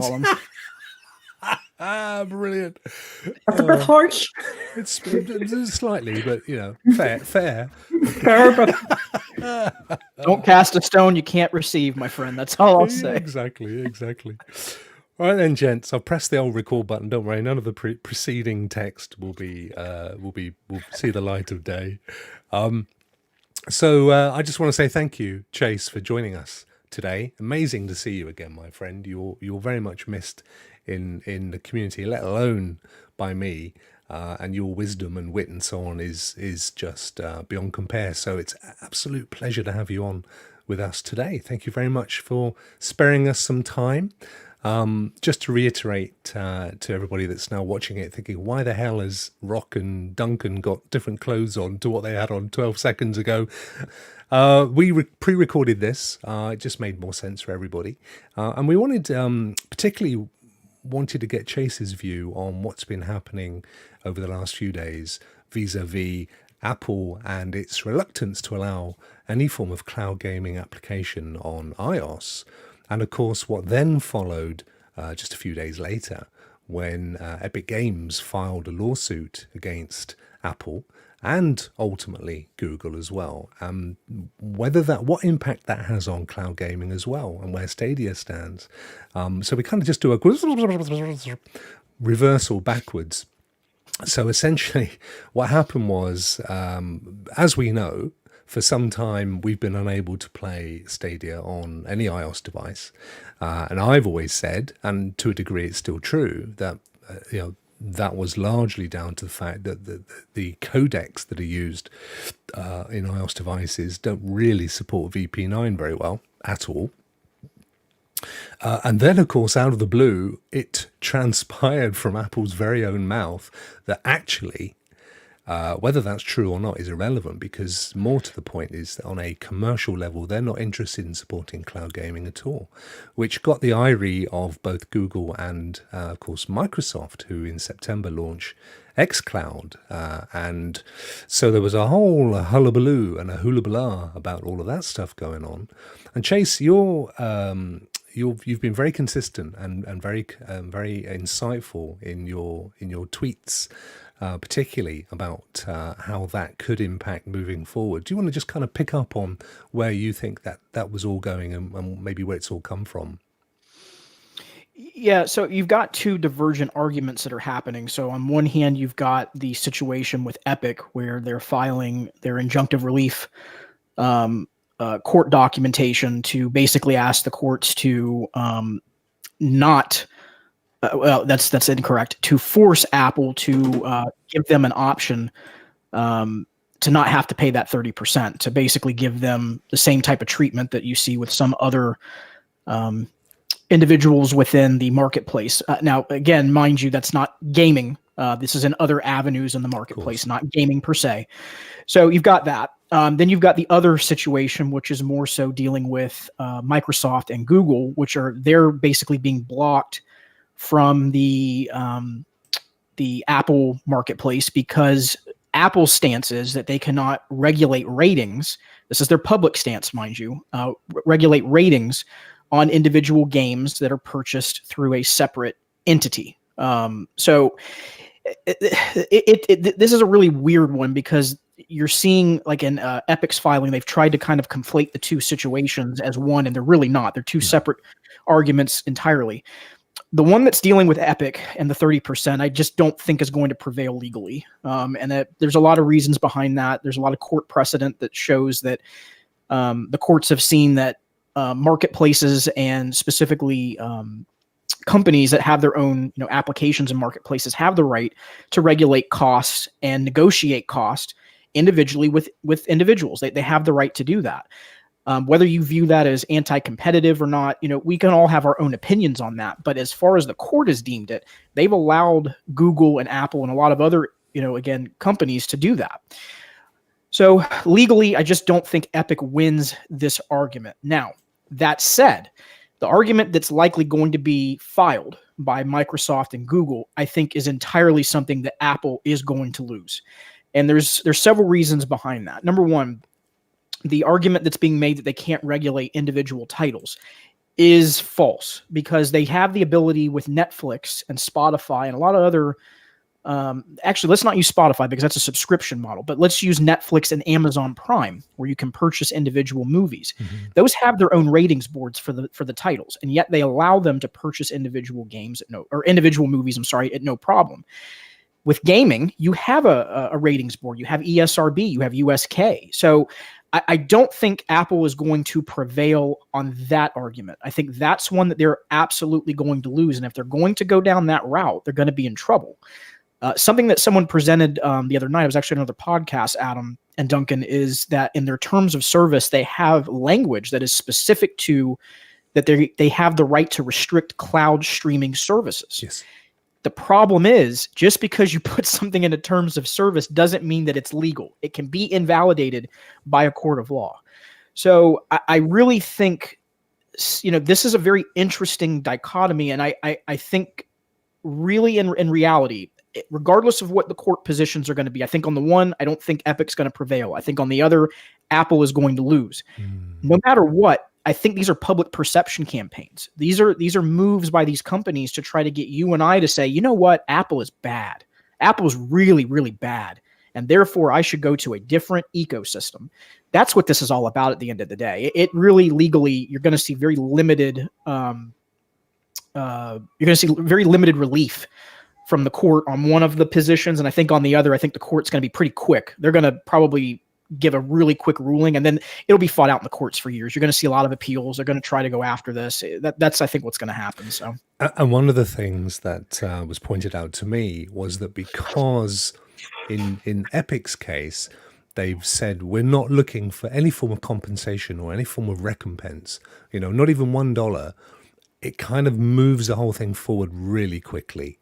call them. Brilliant. That's a bit harsh. It's slightly, but fair. Fair, but Don't cast a stone you can't receive, my friend. That's all I'll say. Exactly. All right then, gents. I'll press the old record button. Don't worry, none of the preceding text will see the light of day. So I just want to say thank you, Chase, for joining us today. Amazing to see you again, my friend. You're very much missed in the community, let alone by me. And your wisdom and wit and so on is just beyond compare. So it's an absolute pleasure to have you on with us today. Thank you very much for sparing us some time. Just to reiterate to everybody that's now watching it, thinking, why the hell has Rokk and Duncan got different clothes on to what they had on 12 seconds ago? We pre-recorded this. It just made more sense for everybody. And we particularly wanted to get Chase's view on what's been happening over the last few days vis-a-vis Apple and its reluctance to allow any form of cloud gaming application on iOS. And of course, what then followed just a few days later when Epic Games filed a lawsuit against Apple and ultimately Google as well. What impact that has on cloud gaming as well, and where Stadia stands. So we kind of just do a reversal backwards. So essentially, what happened was, as we know, for some time we've been unable to play Stadia on any iOS device, and I've always said, and to a degree it's still true, that that was largely down to the fact that the codecs that are used in iOS devices don't really support VP9 very well at all. And then, of course, out of the blue, it transpired from Apple's very own mouth that actually, whether that's true or not is irrelevant, because more to the point is that on a commercial level, they're not interested in supporting cloud gaming at all, which got the ire of both Google and, of course, Microsoft, who in September launched xCloud. And so there was a whole hullabaloo and a hula about all of that stuff going on. And Chase, you've been very consistent and very insightful in your tweets, particularly about how that could impact moving forward. Do you want to just kind of pick up on where you think that was all going and maybe where it's all come from? Yeah, so you've got two divergent arguments that are happening. So on one hand, you've got the situation with Epic where they're filing their injunctive relief court documentation to basically ask the courts to not well, that's incorrect. To force Apple to give them an option to not have to pay that 30%, to basically give them the same type of treatment that you see with some other individuals within the marketplace. Now, again, mind you, that's not gaming. This is in other avenues in the marketplace, not gaming per se. So you've got that. Then you've got the other situation, which is more so dealing with Microsoft and Google, they're basically being blocked from the Apple marketplace because Apple's stance is that they cannot regulate ratings. This is their public stance, mind you, regulate ratings on individual games that are purchased through a separate entity. So this is a really weird one because you're seeing, like in Epic's filing, they've tried to kind of conflate the two situations as one, and they're really not. They're two separate arguments entirely. The one that's dealing with Epic and the 30%, I just don't think is going to prevail legally. And that there's a lot of reasons behind that. There's a lot of court precedent that shows that the courts have seen that marketplaces and specifically companies that have their own applications and marketplaces have the right to regulate costs and negotiate cost individually with individuals. They have the right to do that. Whether you view that as anti-competitive or not, we can all have our own opinions on that. But as far as the court has deemed it, they've allowed Google and Apple and a lot of other, again, companies to do that. So legally, I just don't think Epic wins this argument. Now, that said, the argument that's likely going to be filed by Microsoft and Google, I think, is entirely something that Apple is going to lose. And there's several reasons behind that. Number one, the argument that's being made that they can't regulate individual titles is false, because they have the ability with Netflix and Spotify and a lot of other actually, let's not use Spotify because that's a subscription model, but let's use Netflix and Amazon Prime, where you can purchase individual movies. Those have their own ratings boards for the titles, and yet they allow them to purchase individual games individual movies, at no problem. With gaming, you have a ratings board, you have ESRB, you have USK. So I don't think Apple is going to prevail on that argument. I think that's one that they're absolutely going to lose, and if they're going to go down that route, they're going to be in trouble. Something that someone presented the other night, it was actually another podcast, Adam and Duncan, is that in their terms of service, they have language that is specific to that they have the right to restrict cloud streaming services. Yes. The problem is, just because you put something into terms of service doesn't mean that it's legal. It can be invalidated by a court of law. So I really think, this is a very interesting dichotomy, and I think really in reality, regardless of what the court positions are going to be, I think on the one, I don't think Epic's going to prevail. I think on the other, Apple is going to lose. No matter what, I think these are public perception campaigns. These are moves by these companies to try to get you and I to say, you know what, Apple is bad. Apple is really, really bad, and therefore I should go to a different ecosystem. That's what this is all about at the end of the day. It really legally, you're going to see very limited. You're going to see very limited relief from the court on one of the positions, and I think on the other, I think the court's going to be pretty quick. They're going to probably give a really quick ruling, and then it'll be fought out in the courts for years. You're going to see a lot of appeals. They're going to try to go after this. That's I think what's going to happen. So, and one of the things that was pointed out to me was that because in Epic's case, they've said we're not looking for any form of compensation or any form of recompense. Not even $1. It kind of moves the whole thing forward really quickly.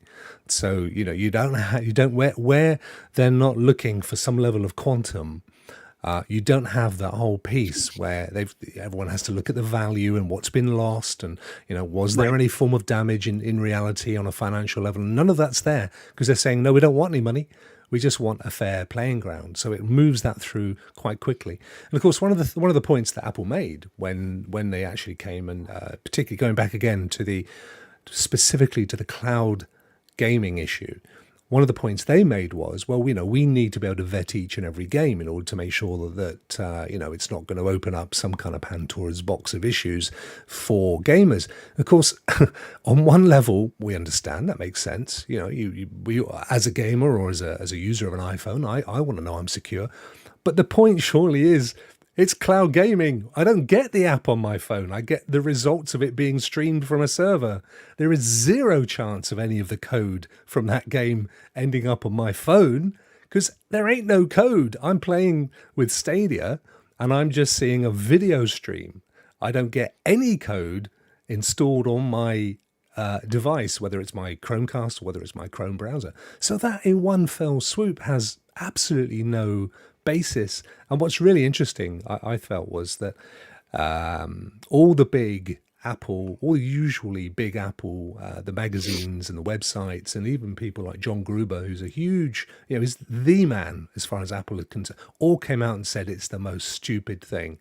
So where they're not looking for some level of quantum. You don't have that whole piece where everyone has to look at the value and what's been lost, and was there any form of damage in reality on a financial level? None of that's there, because they're saying no, we don't want any money. We just want a fair playing ground. So it moves that through quite quickly. And of course, one of the points that Apple made when they actually came, and particularly going back again specifically to the cloud gaming issue, one of the points they made was, well, we need to be able to vet each and every game in order to make sure that it's not going to open up some kind of Pandora's box of issues for gamers. Of course, on one level, we understand that makes sense. We as a gamer or as a user of an iPhone, I want to know I'm secure. But the point surely is, it's cloud gaming. I don't get the app on my phone. I get the results of it being streamed from a server. There is zero chance of any of the code from that game ending up on my phone, because there ain't no code. I'm playing with Stadia and I'm just seeing a video stream. I don't get any code installed on my device, whether it's my Chromecast or whether it's my Chrome browser. So that in one fell swoop has absolutely no basis. And what's really interesting, I felt, was that all the big Apple, all the usually big Apple, the magazines and the websites, and even people like John Gruber, who's a huge, is the man as far as Apple is concerned, all came out and said it's the most stupid thing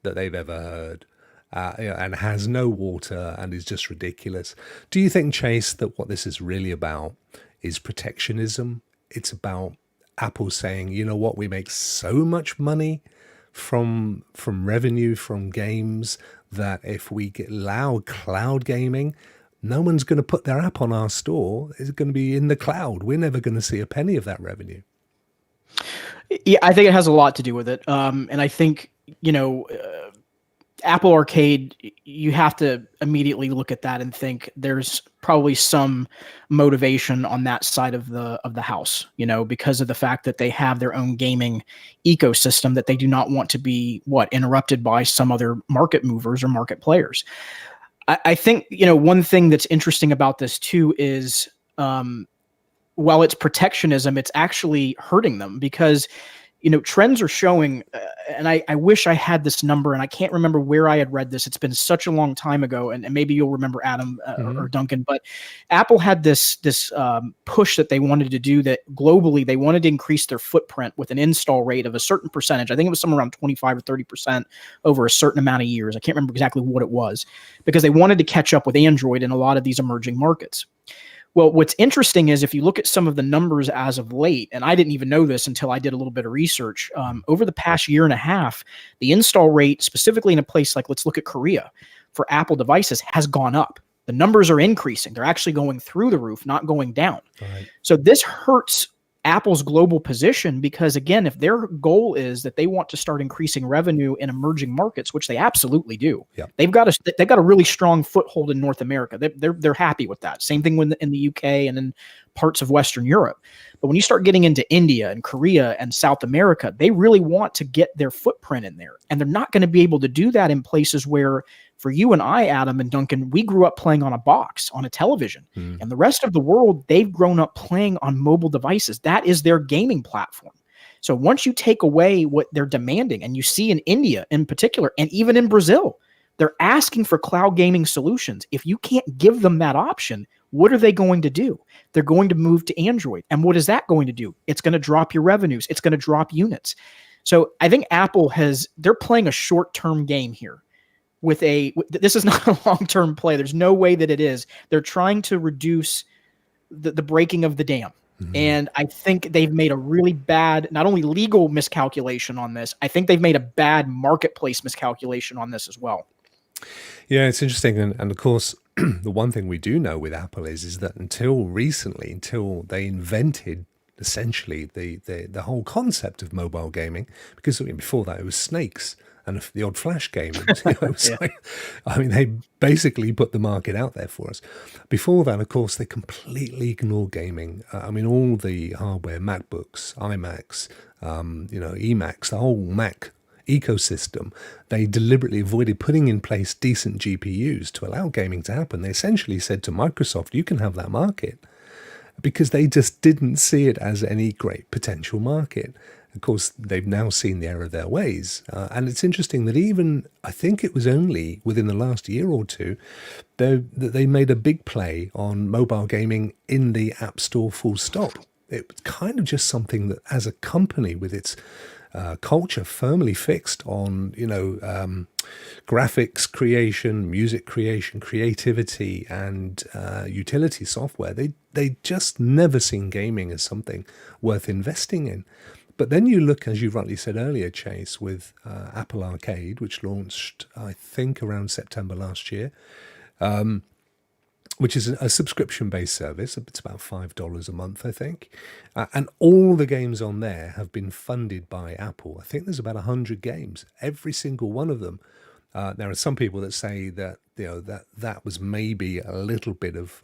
that they've ever heard. And has no water and is just ridiculous. Do you think, Chase, that what this is really about is protectionism? It's about Apple saying, you know what, we make so much money from revenue from games that if we allow cloud gaming, no one's going to put their app on our store. It's going to be in the cloud. We're never going to see a penny of that revenue. Yeah, I think it has a lot to do with it. And I think, Apple Arcade, you have to immediately look at that and think there's probably some motivation on that side of the house, because of the fact that they have their own gaming ecosystem that they do not want to be interrupted by some other market movers or market players. I think, one thing that's interesting about this too is while it's protectionism, it's actually hurting them, because trends are showing, and I wish I had this number, and I can't remember where I had read this. It's been such a long time ago, and maybe you'll remember, Adam or Duncan, but Apple had this push that they wanted to do, that globally they wanted to increase their footprint with an install rate of a certain percentage. I think it was somewhere around 25 or 30% over a certain amount of years. I can't remember exactly what it was, because they wanted to catch up with Android in a lot of these emerging markets. Well, what's interesting is if you look at some of the numbers as of late, and I didn't even know this until I did a little bit of research, over the past year and a half, the install rate, specifically in a place like, let's look at Korea, for Apple devices has gone up. The numbers are increasing. They're actually going through the roof, not going down. Right. So this hurts Apple's global position, because again, if their goal is that they want to start increasing revenue in emerging markets, which they absolutely do, they've got a really strong foothold in North America. They're happy with that. Same thing in the UK and in parts of Western Europe. But when you start getting into India and Korea and South America, they really want to get their footprint in there, and they're not going to be able to do that in places where, for you and I, Adam and Duncan, we grew up playing on a box, on a television. And the rest of the world, they've grown up playing on mobile devices. That is their gaming platform. So once you take away what they're demanding, and you see in India in particular, and even in Brazil, they're asking for cloud gaming solutions. If you can't give them that option, what are they going to do? They're going to move to Android. And what is that going to do? It's going to drop your revenues. It's going to drop units. So I think Apple they're playing a short-term game here. This is not a long-term play. There's no way that it is. They're trying to reduce the breaking of the dam. And I think they've made a really bad, not only legal miscalculation on this, I think they've made a bad marketplace miscalculation on this as well. Yeah, it's interesting. And of course, the one thing we do know with Apple is that until recently, until they invented essentially the whole concept of mobile gaming, because before that it was snakes and the odd flash game. They basically put the market out there for us. Before that, of course, they completely ignored gaming. All the hardware, MacBooks, iMacs, eMacs, the whole Mac ecosystem, they deliberately avoided putting in place decent GPUs to allow gaming to happen. They essentially said to Microsoft, you can have that market, because they just didn't see it as any great potential market. Of course, they've now seen the error of their ways. And it's interesting that I think it was only within the last year or two, that they made a big play on mobile gaming in the App Store full stop. It was kind of just something that, as a company with its culture firmly fixed on, graphics creation, music creation, creativity, and utility software, they just never seen gaming as something worth investing in. But then you look, as you rightly said earlier, Chase, with Apple Arcade, which launched, I think, around September last year, which is a subscription-based service. It's about $5 a month, I think. And all the games on there have been funded by Apple. I think there's about 100 games, every single one of them. There are some people that say that that was maybe a little bit of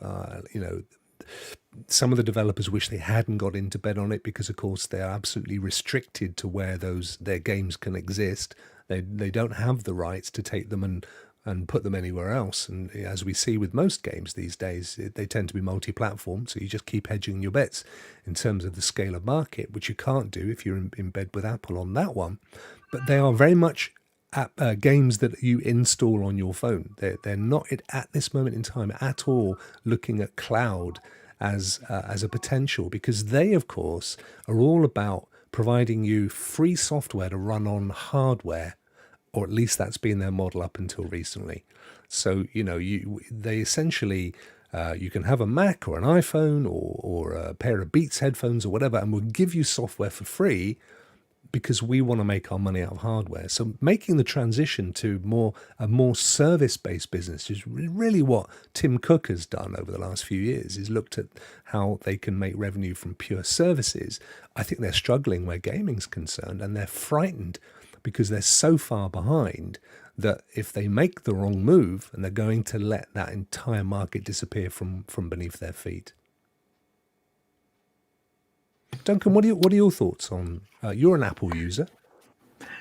some of the developers wish they hadn't got into bed on it, because of course they are absolutely restricted to where their games can exist. They don't have the rights to take them and put them anywhere else. And as we see with most games these days, they tend to be multi-platform, so you just keep hedging your bets in terms of the scale of market, which you can't do if you're in bed with Apple on that one. But they are very much games that you install on your phone. They're not at this moment in time at all looking at cloud as a potential, because they, of course, are all about providing you free software to run on hardware, or at least that's been their model up until recently. So they essentially you can have a Mac or an iPhone or a pair of Beats headphones or whatever, and we'll give you software for free, because we want to make our money out of hardware. So making the transition to a more service-based business is really what Tim Cook has done over the last few years. He's looked at how they can make revenue from pure services. I think they're struggling where gaming's concerned, and they're frightened because they're so far behind that if they make the wrong move, and they're going to let that entire market disappear from beneath their feet. Duncan, what are your thoughts on? You're an Apple user.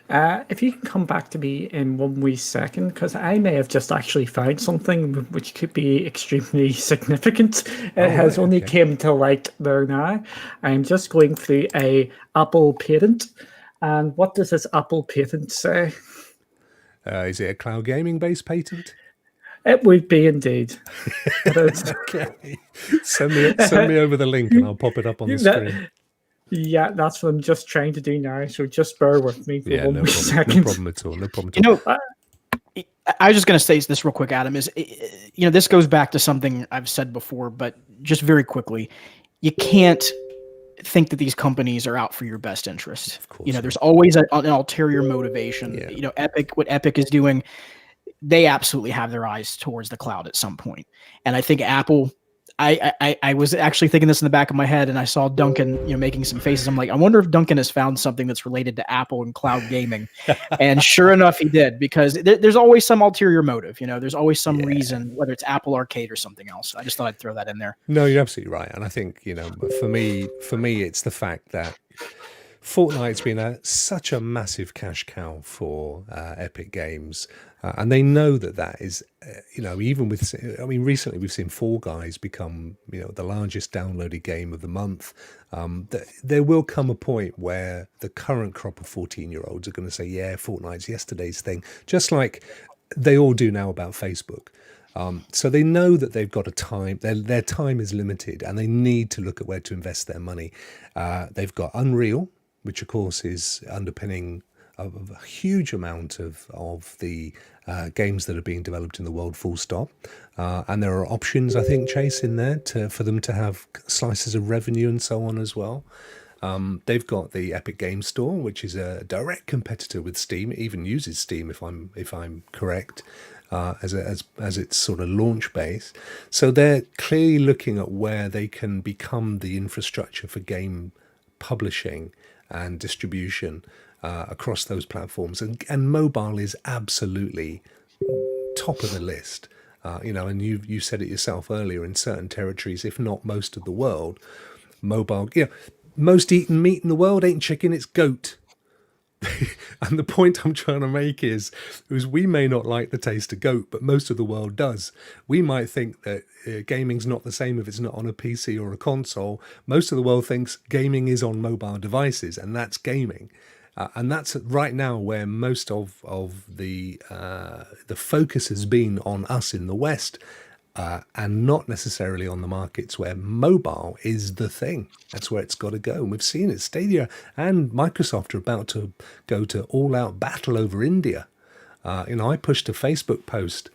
If you can come back to me in 1 wee second, because I may have just actually found something which could be extremely significant. It has only came to light there now. I'm just going through a Apple patent, And what does this Apple patent say? Is it a cloud gaming based patent? It would be indeed. It is. Okay. Send me over the link and I'll pop it up on the screen. Yeah, that's what I'm just trying to do now. So just bear with me for one second. No problem at all. No problem at all. I was just going to say this real quick, Adam, is, this goes back to something I've said before, but just very quickly, you can't think that these companies are out for your best interest. Of course. There's always an ulterior motivation. Yeah. What Epic is doing, they absolutely have their eyes towards the cloud at some point. And I think Apple, I was actually thinking this in the back of my head, and I saw Duncan, making some faces. I'm like, I wonder if Duncan has found something that's related to Apple and cloud gaming. And sure enough, he did, because there's always some ulterior motive. There's always some reason, whether it's Apple Arcade or something else. I just thought I'd throw that in there. No, you're absolutely right. And I think, for me, it's the fact that Fortnite's been such a massive cash cow for Epic Games. And they know that is, even with, recently we've seen Fall Guys become, the largest downloaded game of the month. There will come a point where the current crop of 14-year-olds are going to say, yeah, Fortnite's yesterday's thing, just like they all do now about Facebook. So they know that they've got a time, their time is limited, and they need to look at where to invest their money. They've got Unreal, which of course is underpinning a huge amount of the games that are being developed in the world, full stop. And there are options, I think, Chase, in there for them to have slices of revenue and so on as well. They've got the Epic Games Store, which is a direct competitor with Steam. It even uses Steam, if I'm correct, as its sort of launch base. So they're clearly looking at where they can become the infrastructure for game publishing and distribution across those platforms, and mobile is absolutely top of the list. And you said it yourself earlier, in certain territories, if not most of the world, mobile. Most eaten meat in the world ain't chicken, it's goat. And the point I'm trying to make is we may not like the taste of goat, but most of the world does. We might think that gaming's not the same if it's not on a PC or a console. Most of the world thinks gaming is on mobile devices, and that's gaming. And that's right now where most of the focus has been on us in the West, and not necessarily on the markets where mobile is the thing. That's where it's got to go. And we've seen it. Stadia and Microsoft are about to go to all-out battle over India. I pushed a Facebook post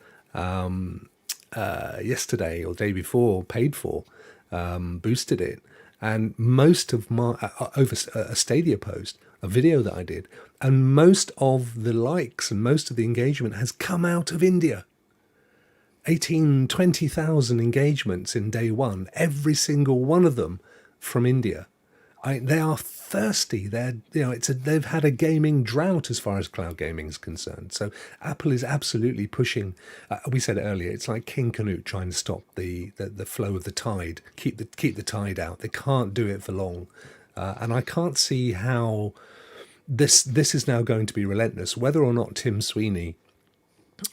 yesterday or day before, paid for, boosted it, and most of my over a Stadia post, a video that I did, and most of the likes and most of the engagement has come out of India. 20,000 engagements in day one, every single one of them from India. They are thirsty. They've had a gaming drought as far as cloud gaming is concerned. So Apple is absolutely pushing. We said it earlier. It's like King Canute trying to stop the flow of the tide, keep the tide out. They can't do it for long, and I can't see how this is now going to be relentless. Whether or not Tim Sweeney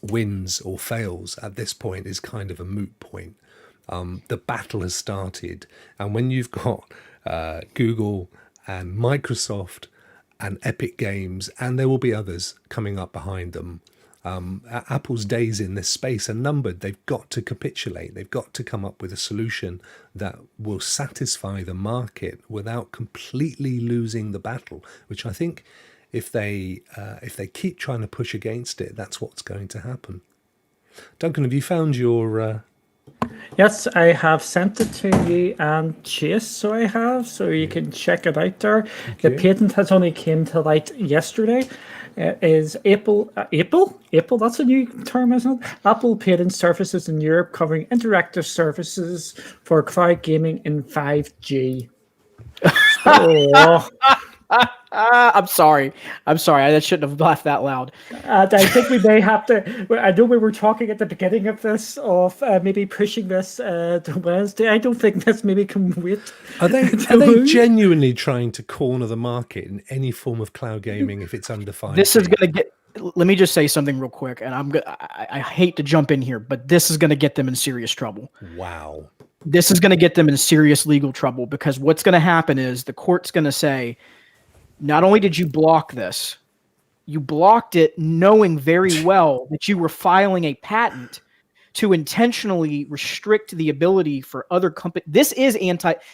wins or fails at this point is kind of a moot point. The battle has started, and when you've got Google and Microsoft and Epic Games, and there will be others coming up behind them, Apple's days in this space are numbered. They've got to capitulate. They've got to come up with a solution that will satisfy the market without completely losing the battle, which I think if they keep trying to push against it, that's what's going to happen. Duncan, have you found your... Yes, I have sent it to you and Chase, so you can check it out there. Okay. The patent has only came to light yesterday. Is Apple, that's a new term, isn't it? Apple patent services in Europe covering interactive services for cloud gaming in 5G. I'm sorry. I shouldn't have laughed that loud. I think we may have to. I know we were talking at the beginning of this of maybe pushing this to Wednesday. I don't think this maybe can wait. Are they genuinely trying to corner the market in any form of cloud gaming if it's under 5G? This is going to get. Let me just say something real quick, and I hate to jump in here, but this is going to get them in serious trouble. Wow. This is going to get them in serious legal trouble, because what's going to happen is the court's going to say, Not only did you block this, you blocked it knowing very well that you were filing a patent to intentionally restrict the ability for other companies. This is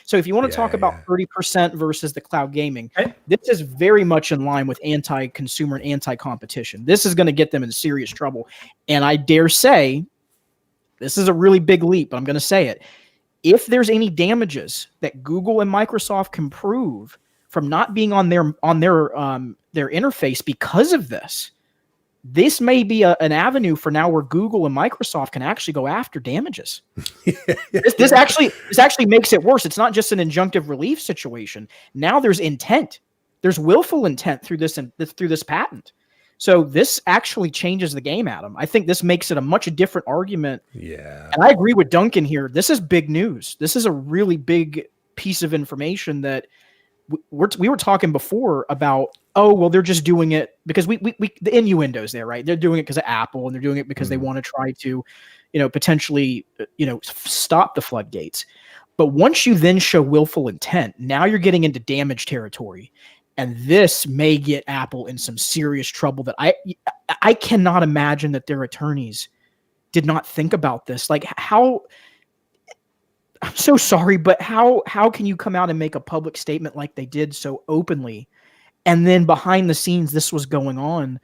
so if you want to talk about 30% versus the cloud gaming, this is very much in line with anti-consumer and anti-competition. This is going to get them in serious trouble. And I dare say, this is a really big leap, but I'm going to say it. If there's any damages that Google and Microsoft can prove from not being on their interface because of this, this may be an avenue for now where Google and Microsoft can actually go after damages. This actually makes it worse. It's not just an injunctive relief situation. Now there's intent. There's willful intent through this patent. So this actually changes the game, Adam. I think this makes it a much different argument. Yeah. And I agree with Duncan here. This is big news. This is a really big piece of information that we were talking before about, oh, well, they're just doing it because the innuendos there, right? They're doing it because of Apple, and they're doing it because they want to try to, potentially, stop the floodgates. But once you then show willful intent, now you're getting into damage territory. And this may get Apple in some serious trouble that I cannot imagine that their attorneys did not think about this. Like, how... I'm so sorry, but how can you come out and make a public statement like they did so openly, and then behind the scenes this was going on?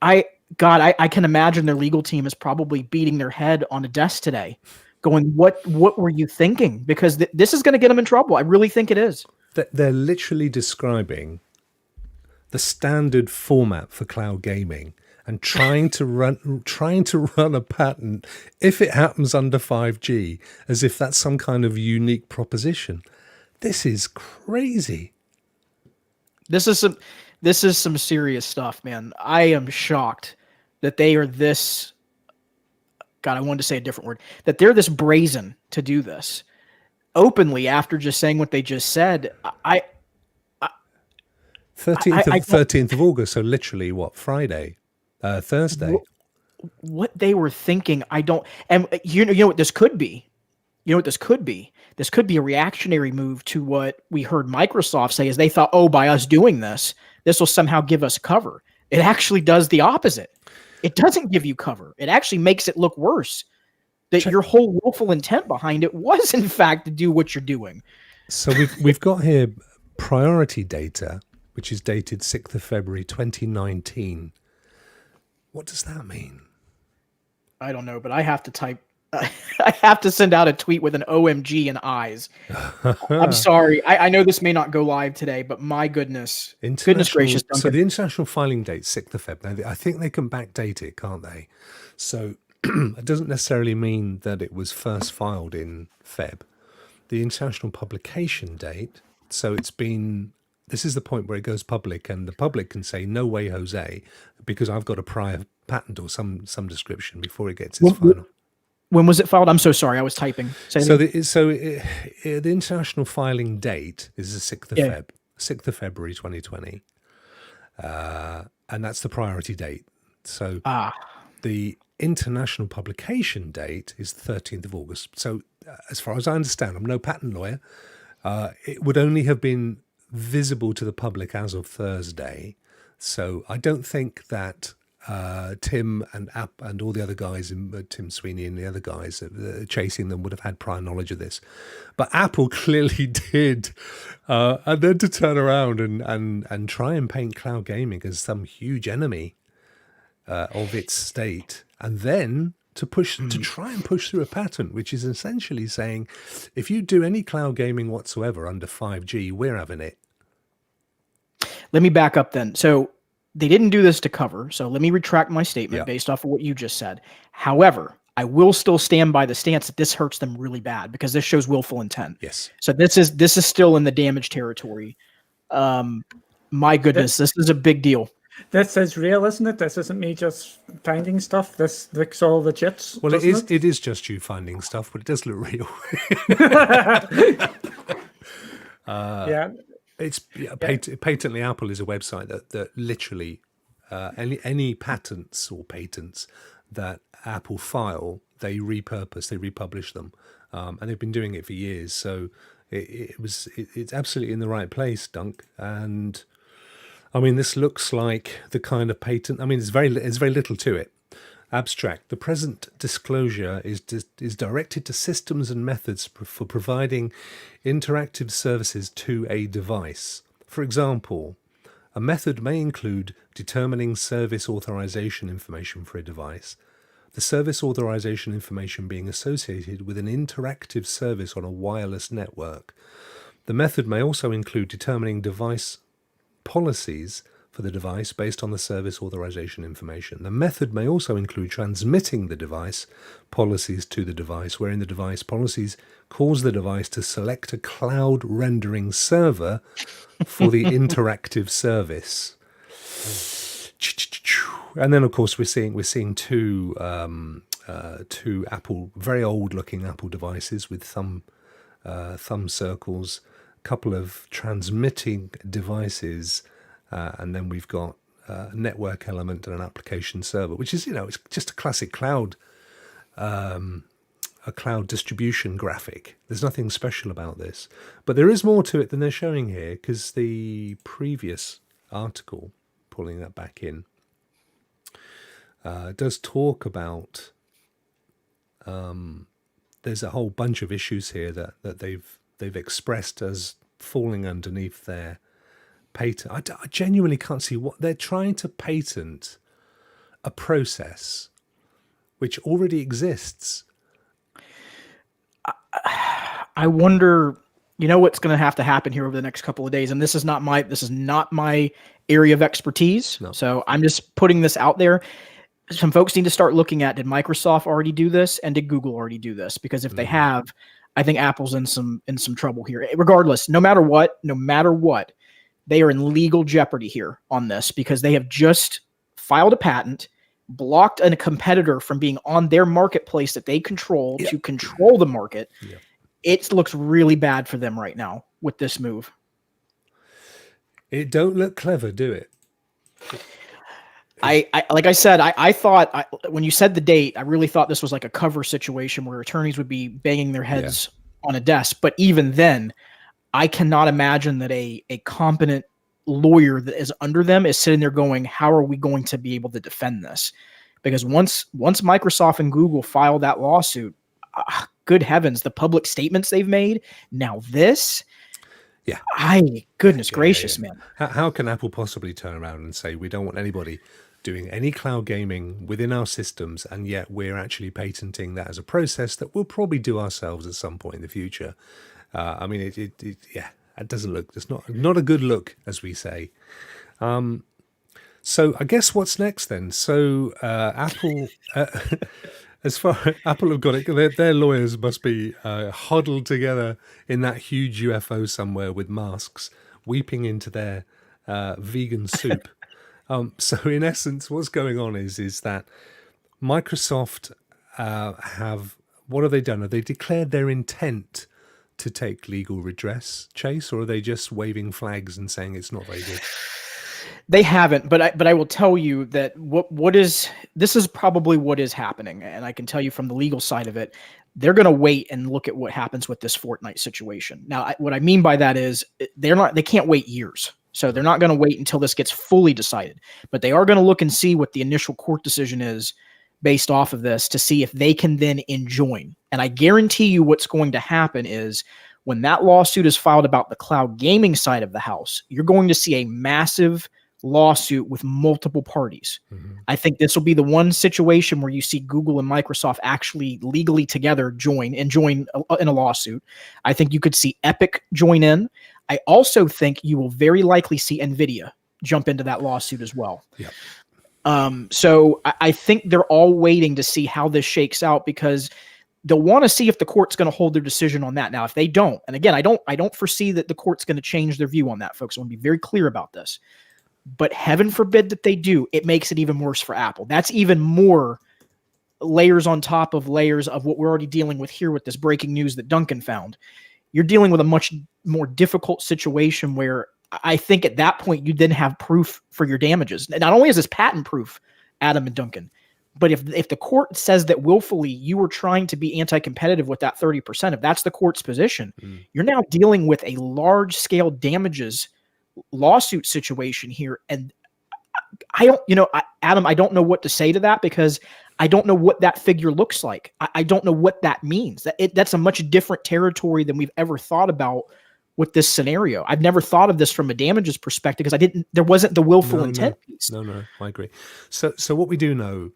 I can imagine their legal team is probably beating their head on a desk today, going, "What were you thinking?" Because this is going to get them in trouble. I really think it is. They're literally describing the standard format for cloud gaming and trying to run a patent, if it happens under 5G, as if that's some kind of unique proposition. This is crazy. This is some serious stuff, man. I am shocked that they are this... God, I wanted to say a different word. That they're this brazen to do this openly after just saying what they just said. 13th of August, so literally what, Friday? Thursday. What they were thinking, I don't... And you know what this could be? You know what this could be? This could be a reactionary move to what we heard Microsoft say, is they thought, oh, by us doing this will somehow give us cover. It actually does the opposite. It doesn't give you cover. It actually makes it look worse. That your whole willful intent behind it was, in fact, to do what you're doing. So we've got here priority data, which is dated 6th of February 2019. What does that mean? I don't know, but I have to type. I have to send out a tweet with an OMG and eyes. I'm sorry. I know this may not go live today, but my goodness gracious, Duncan. So the international filing date, 6th of Feb. Now, I think they can backdate it, can't they? So it doesn't necessarily mean that it was first filed in Feb. The international publication date, so it's been... This is the point where it goes public, and the public can say, no way, Jose, because I've got a prior patent or some description before it gets its final. When was it filed? I'm so sorry. I was typing. The international filing date is the 6th of Feb, 6th of February 2020. And that's the priority date. So the international publication date is the 13th of August. So as far as I understand, I'm no patent lawyer. It would only have been visible to the public as of Thursday. So I don't think that Tim and all the other guys, Tim Sweeney and the other guys chasing them, would have had prior knowledge of this. But Apple clearly did. And then to turn around and try and paint cloud gaming as some huge enemy of its state, and then to try and push through a patent, which is essentially saying, if you do any cloud gaming whatsoever under 5G, we're having it. Let me back up then. So they didn't do this to cover. So let me retract my statement based off of what you just said. However, I will still stand by the stance that this hurts them really bad, because this shows willful intent. Yes. So this is still in the damage territory. My goodness, this is a big deal. This is real, isn't it? This isn't me just finding stuff. This looks all legit. Well, it is. It is just you finding stuff, but it does look real. It's Patently Apple is a website that literally any patents or patents that Apple file, they repurpose, they republish them, and they've been doing it for years. So it's absolutely in the right place, Dunk. And I mean, this looks like the kind of patent. I mean, there's very little to it. Abstract. The present disclosure is directed to systems and methods for providing interactive services to a device. For example, a method may include determining service authorization information for a device, the service authorization information being associated with an interactive service on a wireless network. The method may also include determining device policies for the device based on the service authorization information. The method may also include transmitting the device policies to the device, wherein the device policies cause the device to select a cloud rendering server for the interactive service. And then, of course, we're seeing two Apple, very old-looking Apple devices with thumb circles, a couple of transmitting devices, and then we've got a network element and an application server, which is, it's just a classic cloud, a cloud distribution graphic. There's nothing special about this, but there is more to it than they're showing here, because the previous article, pulling that back in, does talk about there's a whole bunch of issues here that they've expressed as falling underneath their patent. I genuinely can't see what they're trying to patent, a process which already exists. I wonder, what's going to have to happen here over the next couple of days. And this is not my area of expertise. No. So I'm just putting this out there. Some folks need to start looking at, did Microsoft already do this, and did Google already do this? Because if they have, I think Apple's in some trouble here. Regardless, no matter what, they are in legal jeopardy here on this, because they have just filed a patent, blocked a competitor from being on their marketplace that they control to control the market. Yep. It looks really bad for them right now with this move. It don't look clever, do it? I like I said, I thought when you said the date, I really thought this was like a cover situation where attorneys would be banging their heads on a desk. But even then, I cannot imagine that a competent lawyer that is under them is sitting there going, how are we going to be able to defend this? Because once Microsoft and Google file that lawsuit, good heavens, the public statements they've made, now this, goodness gracious, man. How can Apple possibly turn around and say, we don't want anybody doing any cloud gaming within our systems, and yet we're actually patenting that as a process that we'll probably do ourselves at some point in the future? I mean, it doesn't look, it's not a good look, as we say. So I guess what's next then? So Apple, as far as Apple have got it, their lawyers must be huddled together in that huge UFO somewhere with masks, weeping into their vegan soup. So in essence, what's going on is that Microsoft what have they done? Have they declared their intent to take legal redress, Chase, or are they just waving flags and saying it's not very good? They haven't, but I will tell you that this is probably what is happening, and I can tell you from the legal side of it, they're going to wait and look at what happens with this Fortnite situation. Now, what I mean by that is they can't wait years. So they're not going to wait until this gets fully decided, but they are going to look and see what the initial court decision is based off of this to see if they can then enjoin. And I guarantee you what's going to happen is when that lawsuit is filed about the cloud gaming side of the house, you're going to see a massive lawsuit with multiple parties. Mm-hmm. I think this will be the one situation where you see Google and Microsoft actually legally together join in a lawsuit. I think you could see Epic join in. I also think you will very likely see NVIDIA jump into that lawsuit as well. Yeah. So I think they're all waiting to see how this shakes out, because they'll want to see if the court's going to hold their decision on that. Now, if they don't, and again, I don't foresee that the court's going to change their view on that, folks. I want to be very clear about this. But heaven forbid that they do, it makes it even worse for Apple. That's even more layers on top of layers of what we're already dealing with here with this breaking news that Duncan found. You're dealing with a much more difficult situation where I think at that point you then have proof for your damages. Not only is this patent proof, Adam and Duncan, but if the court says that willfully you were trying to be anti-competitive with that 30%, if that's the court's position, you're now dealing with a large-scale damages lawsuit situation here. And I don't, Adam, I don't know what to say to that, because I don't know what that figure looks like. I don't know what that means. That's a much different territory than we've ever thought about with this scenario. I've never thought of this from a damages perspective, because there wasn't the willful intent piece. No, I agree. So what we do know,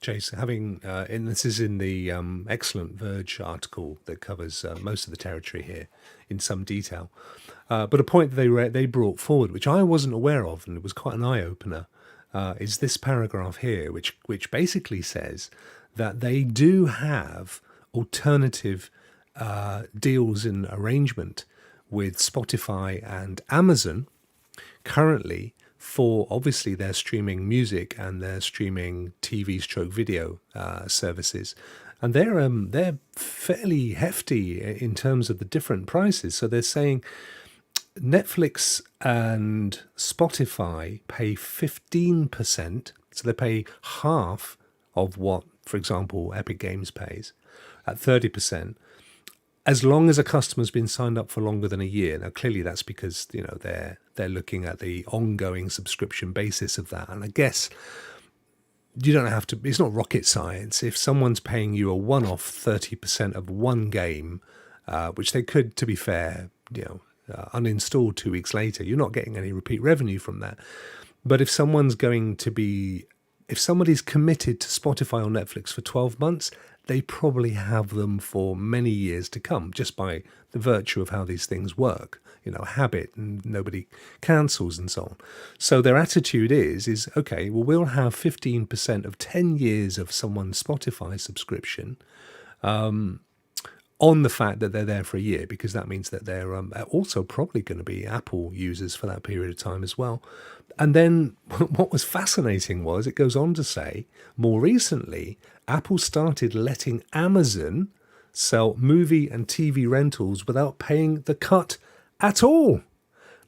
Chase, having, and this is in the excellent Verge article that covers most of the territory here in some detail, but a point that they brought forward, which I wasn't aware of, and it was quite an eye-opener, is this paragraph here, which basically says that they do have alternative deals in arrangement with Spotify and Amazon currently, for obviously their streaming music and their streaming TV/video services, and they're fairly hefty in terms of the different prices. So they're saying Netflix and Spotify pay 15%, so they pay half of what, for example, Epic Games pays at 30%. As long as a customer's been signed up for longer than a year. Now, clearly that's because, they're looking at the ongoing subscription basis of that. And I guess you don't have to, it's not rocket science. If someone's paying you a one-off 30% of one game, which they could, to be fair, uninstall 2 weeks later, you're not getting any repeat revenue from that. But if somebody's committed to Spotify or Netflix for 12 months, they probably have them for many years to come, just by the virtue of how these things work, habit, and nobody cancels and so on. So their attitude is okay, well, we'll have 15% of 10 years of someone's Spotify subscription on the fact that they're there for a year, because that means that they're also probably going to be Apple users for that period of time as well. And then what was fascinating was, it goes on to say, more recently, Apple started letting Amazon sell movie and TV rentals without paying the cut at all.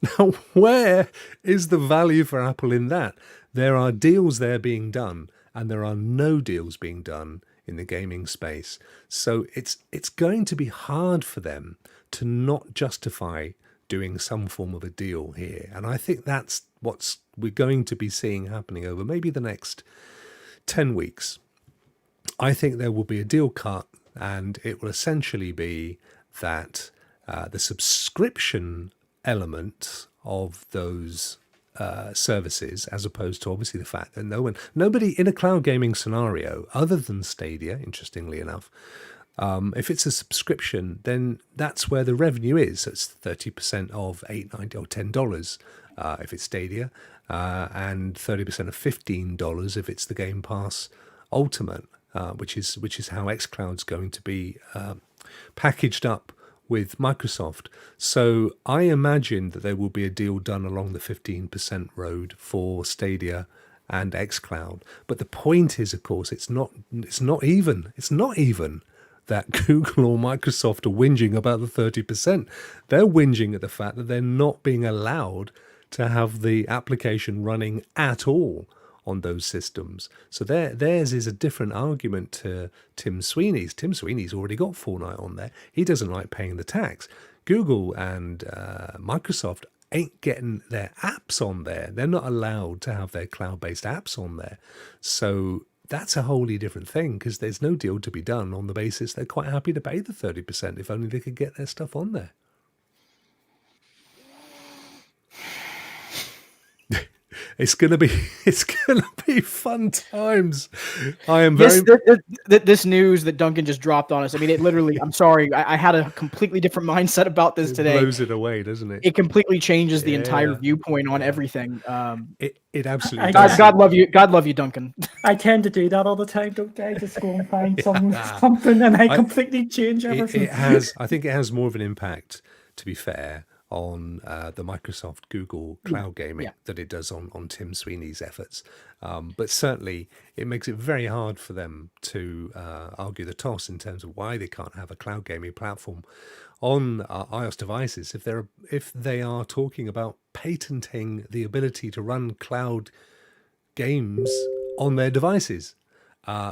Now, where is the value for Apple in that? There are deals there being done, and there are no deals being done in the gaming space. So it's going to be hard for them to not justify doing some form of a deal here. And I think that's what we're going to be seeing happening over maybe the next 10 weeks. I think there will be a deal cut, and it will essentially be that the subscription element of those services, as opposed to obviously the fact that nobody in a cloud gaming scenario other than Stadia, interestingly enough, if it's a subscription, then that's where the revenue is. So it's 30% of $8.90 or $10 if it's Stadia, and 30% of $15 if it's the Game Pass Ultimate, which is how xCloud's going to be packaged up with Microsoft. So I imagine that there will be a deal done along the 15% road for Stadia and xCloud. But the point is, of course, it's not even that Google or Microsoft are whinging about the 30%. They're whinging at the fact that they're not being allowed to have the application running at all on those systems. So theirs is a different argument to Tim Sweeney's. Tim Sweeney's already got Fortnite on there. He doesn't like paying the tax. Google and Microsoft ain't getting their apps on there. They're not allowed to have their cloud-based apps on there. So that's a wholly different thing, because there's no deal to be done on the basis they're quite happy to pay the 30% if only they could get their stuff on there. It's gonna be fun times. I am very this news that Duncan just dropped on us. I mean, it literally. I'm sorry, I had a completely different mindset about this today. It blows it away, doesn't it? It completely changes the entire viewpoint on everything. It absolutely does. God love you. God love you, Duncan. I tend to do that all the time, don't I? Just go and find something, and I completely change everything. I think it has more of an impact, to be fair, on the Microsoft Google cloud gaming that it does on Tim Sweeney's efforts. But certainly it makes it very hard for them to argue the toss in terms of why they can't have a cloud gaming platform on iOS devices if they are talking about patenting the ability to run cloud games on their devices.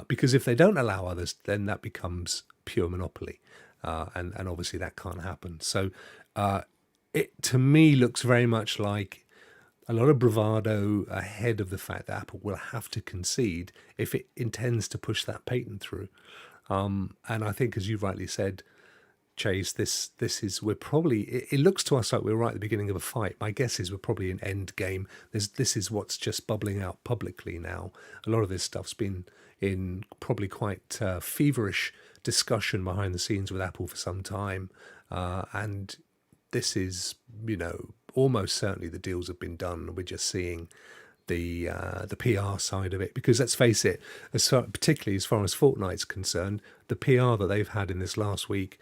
Because if they don't allow others, then that becomes pure monopoly. And obviously that can't happen. So it to me looks very much like a lot of bravado ahead of the fact that Apple will have to concede if it intends to push that patent through. And I think, as you rightly said, Chase, this is we're probably it looks to us like we're right at the beginning of a fight. My guess is we're probably in end game. This is what's just bubbling out publicly now. A lot of this stuff's been in probably quite feverish discussion behind the scenes with Apple for some time, and this is, almost certainly the deals have been done. We're just seeing the PR side of it, because let's face it, particularly as far as Fortnite's concerned, the PR that they've had in this last week,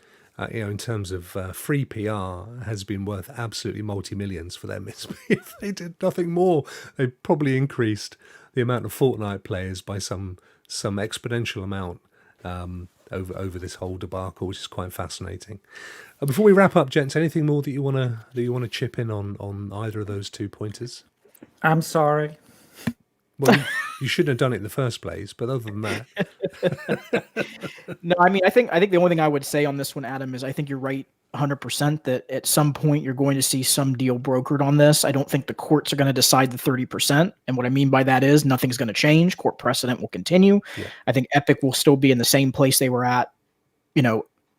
in terms of free PR, has been worth absolutely multi-millions for them. If they did nothing more, they probably increased the amount of Fortnite players by some exponential amount over this whole debacle, which is quite fascinating. Before we wrap up, gents, anything more that you wanna chip in on either of those 2 pointers? I'm sorry. Well, you shouldn't have done it in the first place, but other than that, No, I mean, I think the only thing I would say on this one, Adam, is I think you're right 100% that at some point you're going to see some deal brokered on this. I don't think the courts are going to decide the 30%. And what I mean by that is nothing's going to change. Court precedent will continue. Yeah. I think Epic will still be in the same place they were at,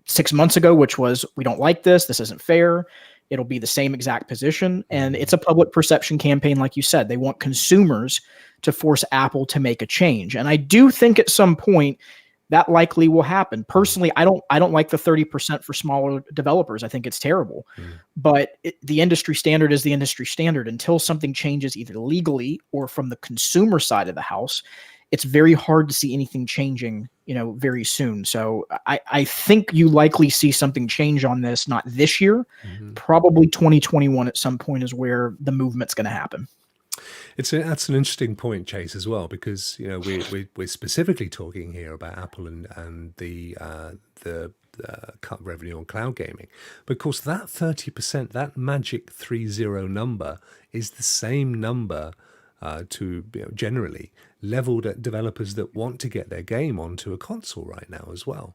6 months ago, which was, we don't like this. This isn't fair. It'll be the same exact position. And it's a public perception campaign, like you said. They want consumers to force Apple to make a change. And I do think at some point that likely will happen. Personally, I don't like the 30% for smaller developers. I think it's terrible. But the industry standard is the industry standard. Until something changes either legally or from the consumer side of the house, it's very hard to see anything changing, very soon. So I think you likely see something change on this, not this year, probably 2021 at some point is where the movement's going to happen. that's an interesting point, Chase, as well, because we're specifically talking here about Apple and the cut revenue on cloud gaming. But of course, that 30%, that magic 30 number, is the same number to generally leveled at developers that want to get their game onto a console right now as well.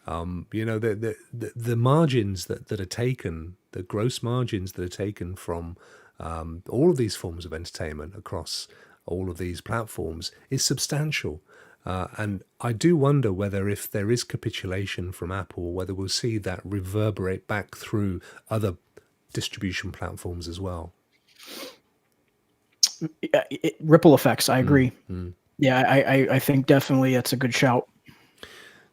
The margins that are taken, the gross margins that are taken from all of these forms of entertainment across all of these platforms is substantial. And I do wonder whether, if there is capitulation from Apple, whether we'll see that reverberate back through other distribution platforms as well. Ripple effects. I agree. Yeah, I think definitely that's a good shout.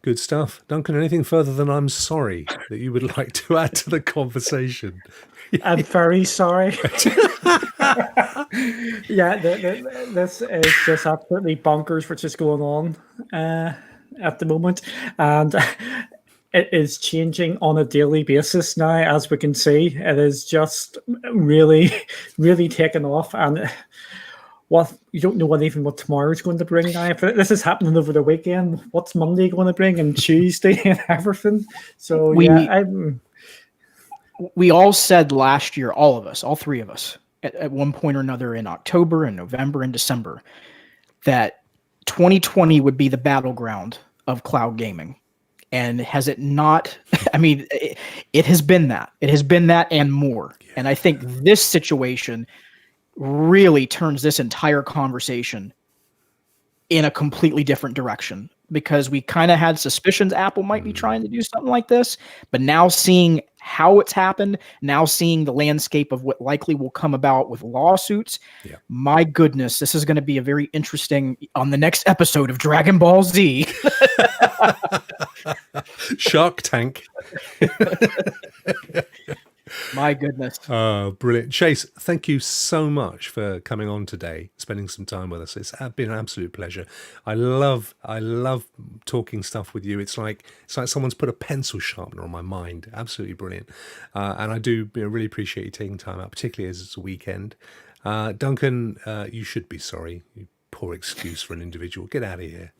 Good stuff. Duncan, anything further than I'm sorry that you would like to add to the conversation? I'm very sorry. Yeah, this is just absolutely bonkers, which is going on at the moment. And it is changing on a daily basis now, as we can see. It is just really, really taken off. And you don't know what tomorrow's going to bring now. If this is happening over the weekend, what's Monday going to bring, and Tuesday and everything? So we all said last year, all of us, all three of us, at one point or another in October and November and December, that 2020 would be the battleground of cloud gaming. And has it not? I mean, it has been that. It has been that and more. Yeah. And I think this situation really turns this entire conversation in a completely different direction, because we kind of had suspicions Apple might be trying to do something like this, but now seeing how it's happened, now seeing the landscape of what likely will come about with lawsuits, my goodness, this is going to be a very interesting on the next episode of Dragon Ball Z. Shark Tank. My goodness. Brilliant. Chase, thank you so much for coming on today, spending some time with us. It's been an absolute pleasure. I love talking stuff with you. It's like someone's put a pencil sharpener on my mind. Absolutely brilliant. And I do really appreciate you taking time out, particularly as it's a weekend. Duncan, you should be sorry. You poor excuse for an individual. Get out of here.